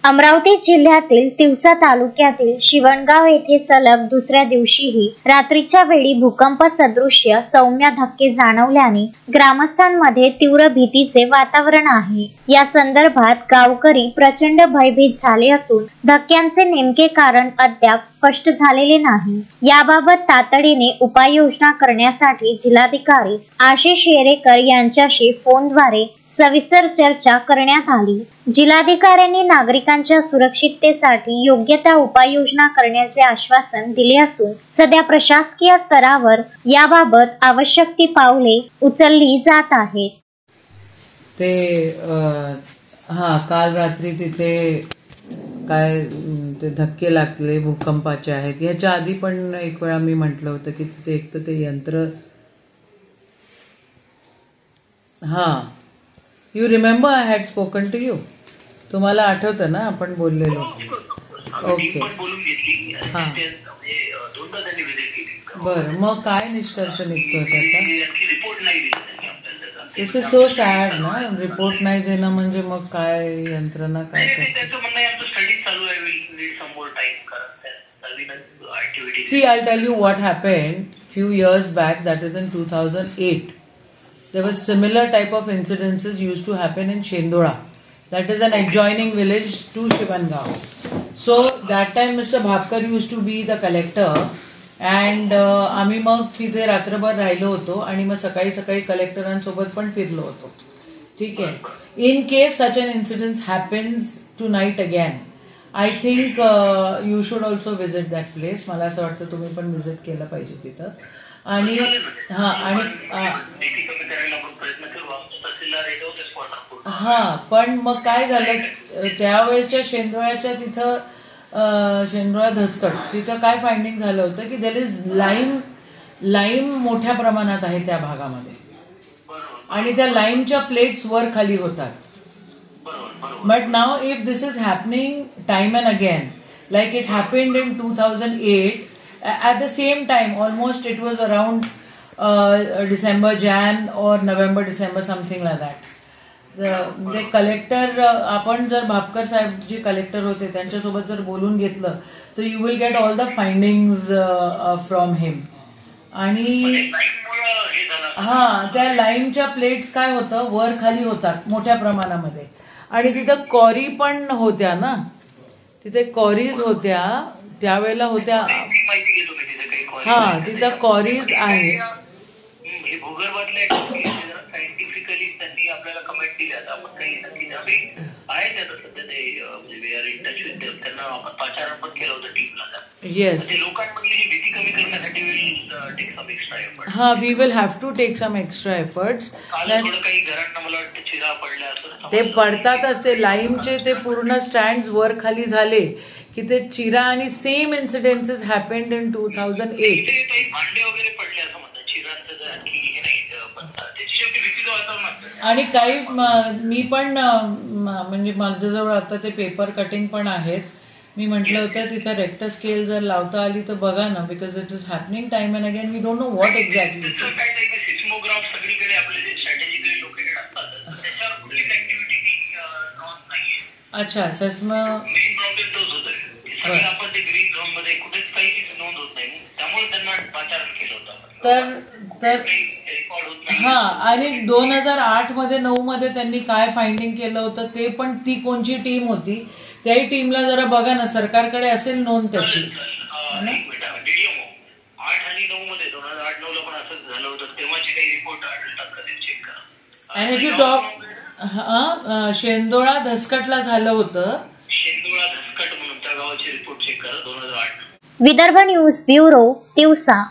अमरावती जिल्ह्यातील तिवसा तालुक्यातील शिवणगाव येथे सलग दुसऱ्या दिवशीही रात्रीच्या वेळी भूकंप सदृश्य सौम्य धक्के जाणवल्याने ग्रामस्थांमध्ये तीव्र भीतीचे वातावरण आहे। या संदर्भात गावकरी प्रचंड भयभीत झाले असून धक्क्यांचे नेमके कारण अद्याप स्पष्ट झालेले नाही। याबाबत तातडीने उपाययोजना करण्यासाठी जिल्हाधिकारी आशिष येरेकर यांच्याशी फोनद्वारे सविस्तर चर्चा करण्यात आली। जिल्हाधिकाऱ्यांनी नागरिकांच्या सुरक्षिततेसाठी योग्य त्या उपाययोजना करण्याचे आश्वासन दिले असून सध्या प्रशासकीय स्तरावर याबाबत आवश्यक ती पावले उचलली जात आहेत। काल रात्री तिथे काय ते धक्के लागले भूकंपाचे आहेत। ह्याच्या आधी पण एक वेळा मी म्हटलं होतं की तिथे एक तर ते यंत्र you remember I had spoken to you, तुम्हाला आठवतं ना आपण बोललेलो? ओके, हां बरं, मग काय निष्कर्ष निघतो त्याचा? दिस इज सो सॅड ना, रिपोर्ट नाही देणं म्हणजे मग काय यंत्रणा काय करते? See, I'll tell you what happened few years back, that is in 2008. There was similar type of incidences used to happen in Shendola. That is an adjoining village to Shivangaon. So that time Mr. Bhavkar used to be the collector and आम्ही मग तिथे रात्रभर राहिलो होतो आणि मग सकाळी सकाळी कलेक्टरांसोबत पण फिरलो होतो। ठीक आहे, in case such an incident happens tonight again, I think you should also visit that place. मला असं वाटतं तुम्ही पण विजिट केलं पाहिजे तिथं। आणि पण मग काय झालं त्यावेळेच्या शेंदोळ्याच्या तिथं शेंदोळा धसकट तिथं काय फाइंडिंग झालं होतं की देयर इज लाईम मोठ्या प्रमाणात आहे त्या भागामध्ये आणि त्या लाईमच्या प्लेट्स वर खाली होतात। But now if this is happening time and again like it happened in 2008 at the same time, almost it was around December, Jan or November, December, something like that. The collector, आपण जर भापकर साहेब जे collector होते त्यांच्यासोबत जर बोलून घेतलं तर you will get all the findings from him. आणि त्या लाईनच्या प्लेट्स काय होतं वर खाली होतात मोठ्या प्रमाणामध्ये आणि तिथं कॉरी पण होत्या ना, तिथे कॉरीज होत्या त्यावेळेला होत्या। तिथं कॉरीज आहे। सायंटिफिकली त्यांनी आपल्याला कमेंट दिल्या आपण काही नक्की आहे त्याचं सध्या ते we are in touch with them, त्यांना आपण पाचारण पण केलं होतं टीमला। म्हणजे लोकांमधली भीती कमी करण्यासाठी will take some extra effort. We will have to take some extra efforts. काही घरांना मला वाटतं चिरा पडल्या असं ते पडतातच, ते लाईमचे ते पूर्ण स्टँड वर खाली झाले की ते चिरा आणि सेम इन्सिडेन्सेस हॅपेंड इन 2008। भांडे वगैरे पडले असं म्हणतात चिरांचं आणखी हे नाही त्याची भीतीचं वातावरण। आणि काही मी पण म्हणजे माझ्याजवळ आता ते पेपर कटिंग पण आहेत। मी म्हटलं होतं तिथं रेक्टर स्केल जर लावता आली तर बघा ना, because it is happening time and again, we don't know what exactly. Seismograph सगळीकडे आपले जे स्ट्रॅटेजिकली लोकेटेड असतात त्याच्यावर कुठलीच ऍक्टिव्हिटी नोंद नाहीये। अच्छा, मेन प्रॉब्लेम तोच होता, आपण ते ग्रीन झोन मध्ये कुठेच काही नोंद होत नाही, त्यामुळे त्यांना पाचारण केलं होतं। आणि 2008 मध्ये 9 मध्ये त्यांनी काय फाइंडिंग केलं होतं ते पण, ती कोणची टीम होती त्याही टीमला जरा बघा ना, सरकारकडे असेल नोंद त्याची। 8 आणि 9 मध्ये 2008-9 ला पण असं झालं होतं, तेव्हाचे काही रिपोर्ट आढळतात का ते चेक करा। आणि इफ यू टॉक शेंदोळा धसकटला झालं होतं, शेंदोळा धसकट म्हणून त्या गावाचे रिपोर्ट चेक करा 2008। Vidarbha news bureau, Tiwasa.